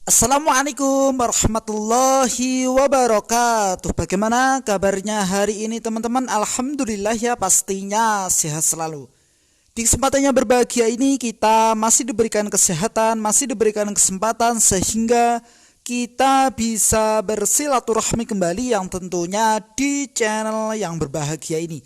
Assalamualaikum warahmatullahi wabarakatuh. Bagaimana kabarnya hari ini teman-teman? Alhamdulillah ya, pastinya sehat selalu. Di kesempatan yang berbahagia ini kita masih diberikan kesehatan, masih diberikan kesempatan sehingga kita bisa bersilaturahmi kembali yang tentunya di channel yang berbahagia ini.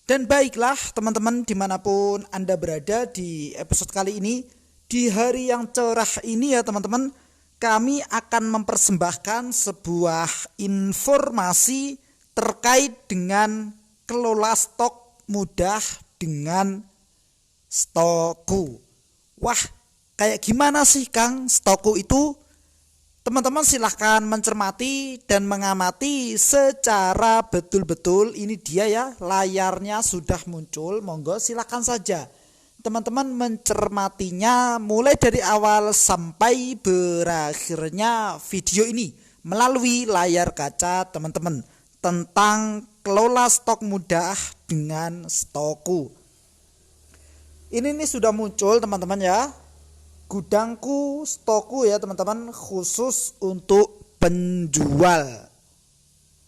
Dan baiklah teman-teman, dimanapun Anda berada di episode kali ini, di hari yang cerah ini ya teman-teman, kami akan mempersembahkan sebuah informasi terkait dengan kelola stok mudah dengan Stoku. Wah, kayak gimana sih Kang Stoku itu? Teman-teman silahkan mencermati dan mengamati secara betul-betul. Ini dia ya, layarnya sudah muncul. Monggo silahkan saja teman-teman mencermatinya mulai dari awal sampai berakhirnya video ini melalui layar kaca teman-teman tentang kelola stok mudah dengan Stoku. Ini nih sudah muncul teman-teman ya, gudangku Stoku ya teman-teman, khusus untuk penjual.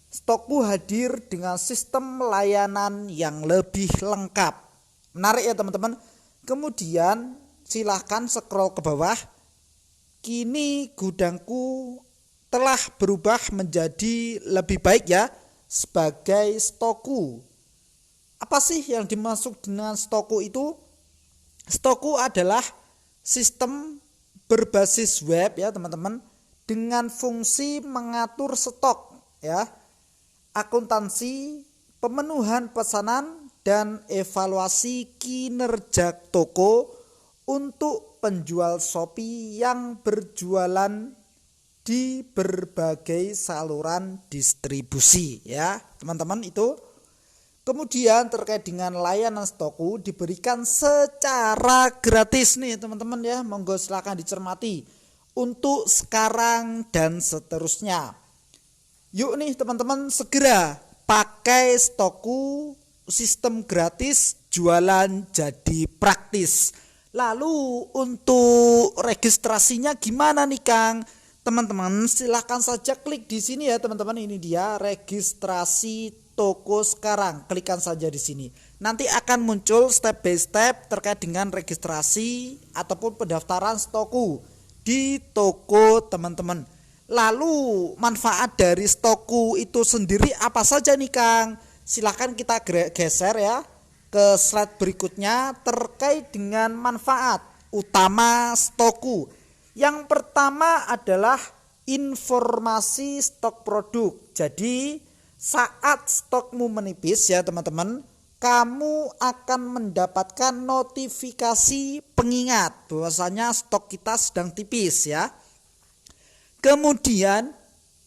Stoku hadir dengan sistem layanan yang lebih lengkap. Menarik ya teman-teman. Kemudian silahkan scroll ke bawah. Kini gudangku telah berubah menjadi lebih baik ya, sebagai Stoku. Apa sih yang dimaksud dengan Stoku itu? Stoku adalah sistem berbasis web ya teman-teman, dengan fungsi mengatur stok ya, akuntansi, pemenuhan pesanan, dan evaluasi kinerja toko untuk penjual Shopee yang berjualan di berbagai saluran distribusi ya teman-teman itu. Kemudian terkait dengan layanan Stoku diberikan secara gratis nih teman-teman ya, monggo silakan dicermati untuk sekarang dan seterusnya. Yuk nih teman-teman, segera pakai Stoku, sistem gratis, jualan jadi praktis. Lalu untuk registrasinya gimana nih Kang? Teman-teman silahkan saja klik di sini ya teman-teman, ini dia registrasi toko sekarang. Klikkan saja di sini. Nanti akan muncul step by step terkait dengan registrasi ataupun pendaftaran Stoku di toko teman-teman. Lalu manfaat dari Stoku itu sendiri apa saja nih Kang? Silahkan kita geser ya ke slide berikutnya terkait dengan manfaat utama Stoku. Yang pertama adalah informasi stok produk. Jadi saat stokmu menipis ya teman-teman, kamu akan mendapatkan notifikasi pengingat bahwasanya stok kita sedang tipis ya. Kemudian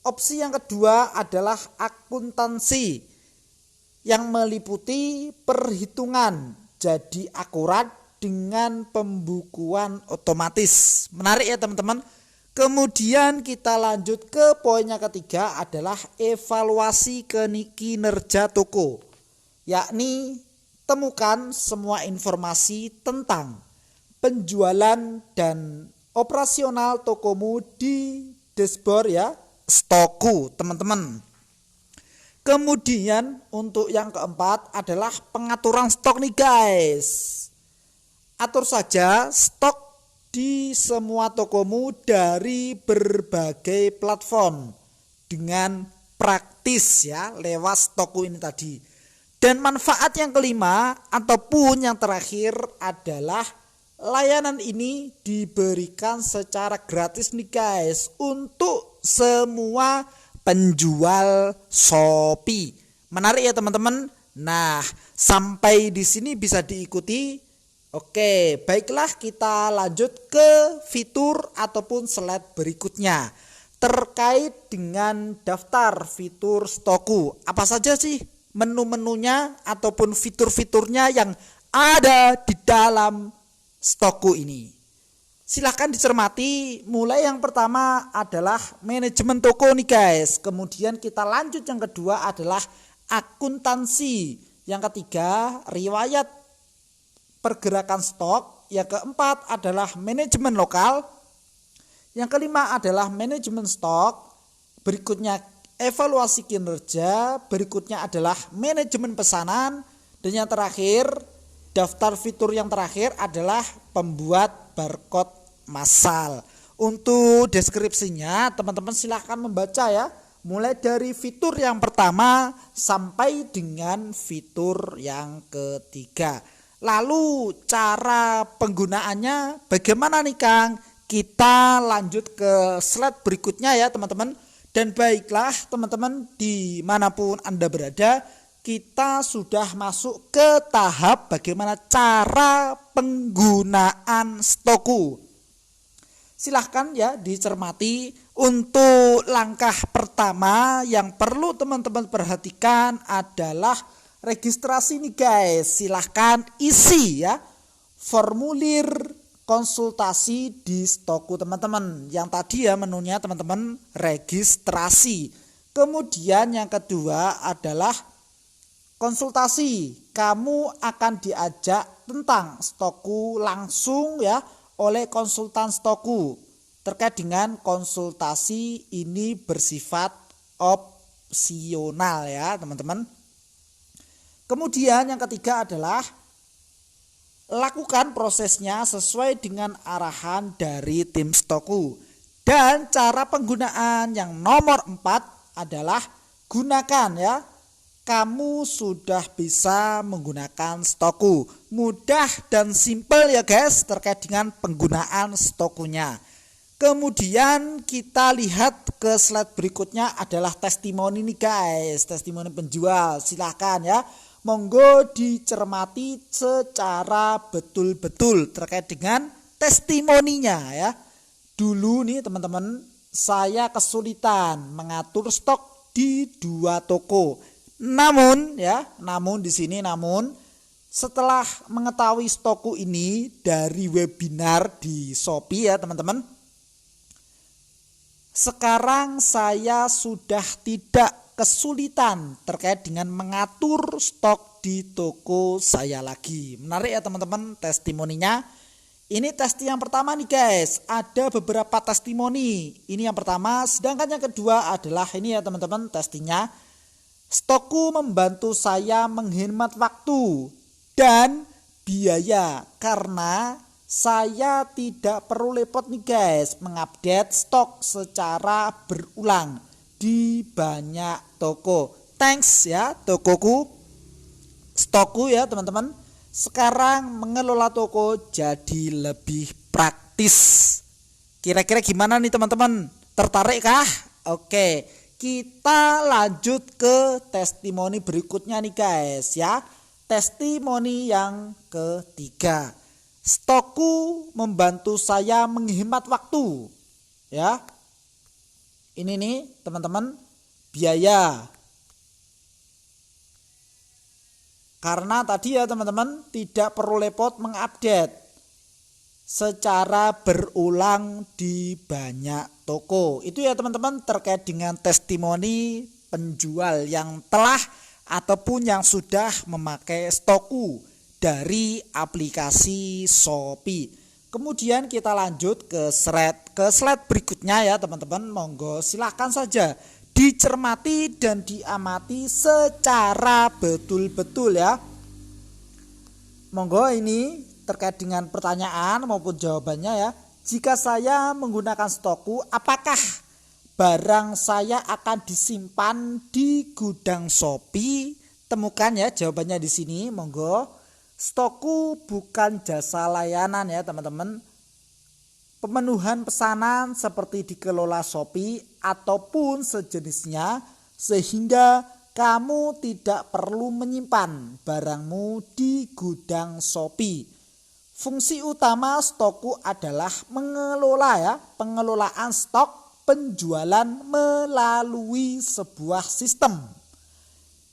opsi yang kedua adalah akuntansi yang meliputi perhitungan jadi akurat dengan pembukuan otomatis. Menarik ya teman-teman. Kemudian kita lanjut ke poin yang ketiga adalah evaluasi kinerja toko. Yakni temukan semua informasi tentang penjualan dan operasional tokomu di dashboard ya Stoku teman-teman. Kemudian untuk yang keempat adalah pengaturan stok nih guys. Atur saja stok di semua tokomu dari berbagai platform dengan praktis ya lewat Stoku ini tadi. Dan manfaat yang kelima ataupun yang terakhir adalah layanan ini diberikan secara gratis nih guys untuk semua penjual Shopee. Menarik ya teman-teman. Nah, sampai di sini bisa diikuti. Oke, baiklah kita lanjut ke fitur ataupun slide berikutnya terkait dengan daftar fitur Stoku. Apa saja sih menu-menunya ataupun fitur-fiturnya yang ada di dalam Stoku ini? Silahkan dicermati. Mulai yang pertama adalah manajemen toko nih guys. Kemudian kita lanjut yang kedua adalah akuntansi. Yang ketiga riwayat pergerakan stok. Yang keempat adalah manajemen lokal. Yang kelima adalah manajemen stok, berikutnya evaluasi kinerja, berikutnya adalah manajemen pesanan, dan yang terakhir, daftar fitur yang terakhir adalah pembuat barcode massal. Untuk deskripsinya teman-teman silahkan membaca ya, mulai dari fitur yang pertama sampai dengan fitur yang ketiga. Lalu cara penggunaannya bagaimana nih Kang? Kita lanjut ke slide berikutnya ya teman-teman. Dan baiklah teman-teman, dimanapun Anda berada, kita sudah masuk ke tahap bagaimana cara penggunaan Stoku. Silahkan ya dicermati. Untuk langkah pertama yang perlu teman-teman perhatikan adalah registrasi nih guys. Silahkan isi ya formulir konsultasi di Stoku teman-teman. Yang tadi ya menunya teman-teman registrasi. Kemudian yang kedua adalah konsultasi. Kamu akan diajak tentang Stoku langsung ya oleh konsultan Stoku. Terkait dengan konsultasi ini bersifat opsional ya teman-teman. Kemudian yang ketiga adalah lakukan prosesnya sesuai dengan arahan dari tim Stoku. Dan cara penggunaan yang nomor 4 adalah gunakan ya. Kamu sudah bisa menggunakan Stoku. Mudah dan simpel ya guys terkait dengan penggunaan Stokunya. Kemudian kita lihat ke slide berikutnya adalah testimoni nih guys. Testimoni penjual, silahkan ya. Monggo dicermati secara betul-betul terkait dengan testimoninya ya. Dulu nih teman-teman, saya kesulitan mengatur stok di 2 toko. Namun setelah mengetahui Stoku ini dari webinar di Shopee ya teman-teman, sekarang saya sudah tidak kesulitan terkait dengan mengatur stok di toko saya lagi. Menarik ya teman-teman testimoninya. Ini testi yang pertama nih guys. Ada beberapa testimoni. Ini yang pertama. Sedangkan yang kedua adalah ini ya teman-teman testinya. Stoku membantu saya menghemat waktu dan biaya karena saya tidak perlu repot nih guys mengupdate stok secara berulang di banyak toko. Thanks ya tokoku, Stoku ya teman-teman. Sekarang mengelola toko jadi lebih praktis. Kira-kira gimana nih teman-teman? Tertarik kah? Oke, kita lanjut ke testimoni berikutnya nih guys ya. Testimoni yang ketiga. Stoku membantu saya menghemat waktu. Ya. Ini nih teman-teman biaya. Karena tadi ya teman-teman tidak perlu repot mengupdate secara berulang di banyak toko. Itu ya teman-teman terkait dengan testimoni penjual yang telah ataupun yang sudah memakai Stoku dari aplikasi Shopee. Kemudian kita lanjut ke slide berikutnya ya teman-teman. Monggo silahkan saja dicermati dan diamati secara betul-betul ya. Monggo ini terkait dengan pertanyaan maupun jawabannya ya. Jika saya menggunakan Stoku, apakah barang saya akan disimpan di gudang Shopee? Temukan ya jawabannya di sini. Monggo. Stoku bukan jasa layanan ya teman-teman. Pemenuhan pesanan seperti dikelola Shopee ataupun sejenisnya, sehingga kamu tidak perlu menyimpan barangmu di gudang Shopee. Fungsi utama Stoku adalah pengelolaan stok penjualan melalui sebuah sistem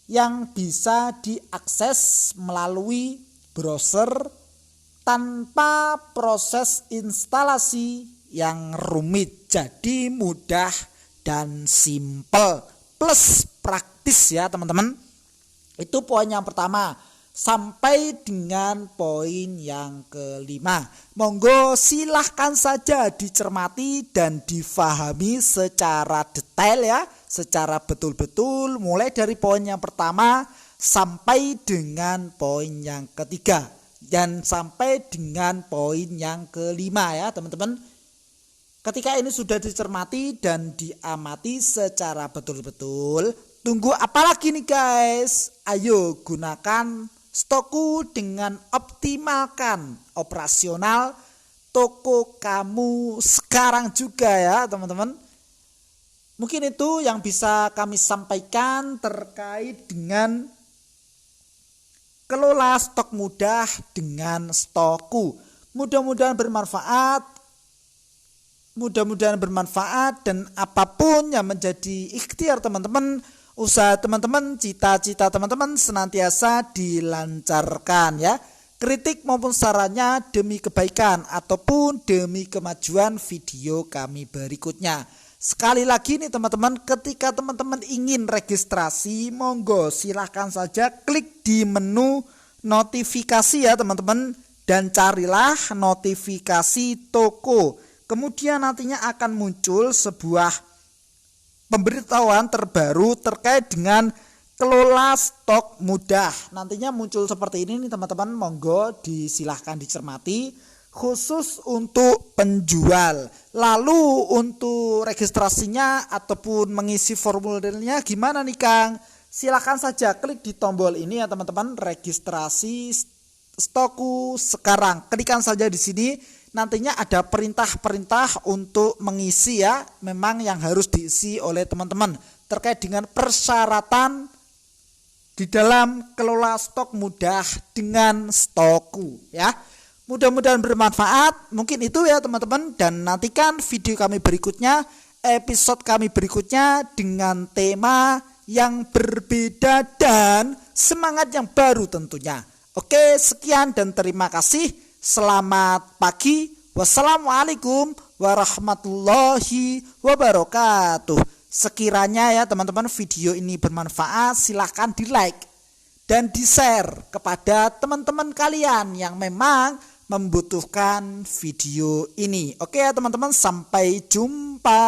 yang bisa diakses melalui browser tanpa proses instalasi yang rumit. Jadi mudah dan simple plus praktis ya teman-teman. Itu poin yang pertama. sampai dengan poin yang kelima. Monggo silahkan saja dicermati dan difahami secara detail ya, secara betul-betul mulai dari poin yang pertama sampai dengan poin yang ketiga dan sampai dengan poin yang kelima ya teman-teman. Ketika ini sudah dicermati dan diamati secara betul-betul, tunggu apa lagi nih guys? Ayo gunakan Stoku dengan optimalkan operasional toko kamu sekarang juga ya teman-teman. Mungkin itu yang bisa kami sampaikan terkait dengan kelola stok mudah dengan Stoku. Mudah-mudahan bermanfaat dan apapun yang menjadi ikhtiar teman-teman, usaha teman-teman, cita-cita teman-teman senantiasa dilancarkan ya. Kritik maupun sarannya demi kebaikan ataupun demi kemajuan video kami berikutnya. Sekali lagi nih teman-teman, ketika teman-teman ingin registrasi, monggo silahkan saja klik di menu notifikasi ya teman-teman, dan carilah notifikasi toko. Kemudian nantinya akan muncul sebuah pemberitahuan terbaru terkait dengan kelola stok mudah. Nantinya muncul seperti ini nih teman-teman, monggo disilahkan dicermati khusus untuk penjual. Lalu untuk registrasinya ataupun mengisi formulirnya gimana nih Kang? Silahkan saja klik di tombol ini ya teman-teman, registrasi Stoku sekarang. Klikkan saja di sini. Nantinya ada perintah-perintah untuk mengisi ya, memang yang harus diisi oleh teman-teman terkait dengan persyaratan di dalam kelola stok mudah dengan Stoku ya. Mudah-mudahan bermanfaat. Mungkin itu ya teman-teman, dan nantikan video kami berikutnya, episode kami berikutnya dengan tema yang berbeda dan semangat yang baru tentunya. Oke, sekian dan terima kasih. Selamat pagi. Wassalamualaikum warahmatullahi wabarakatuh. Sekiranya ya teman-teman video ini bermanfaat, silahkan di like dan di share kepada teman-teman kalian yang memang membutuhkan video ini. Oke ya teman-teman, sampai jumpa.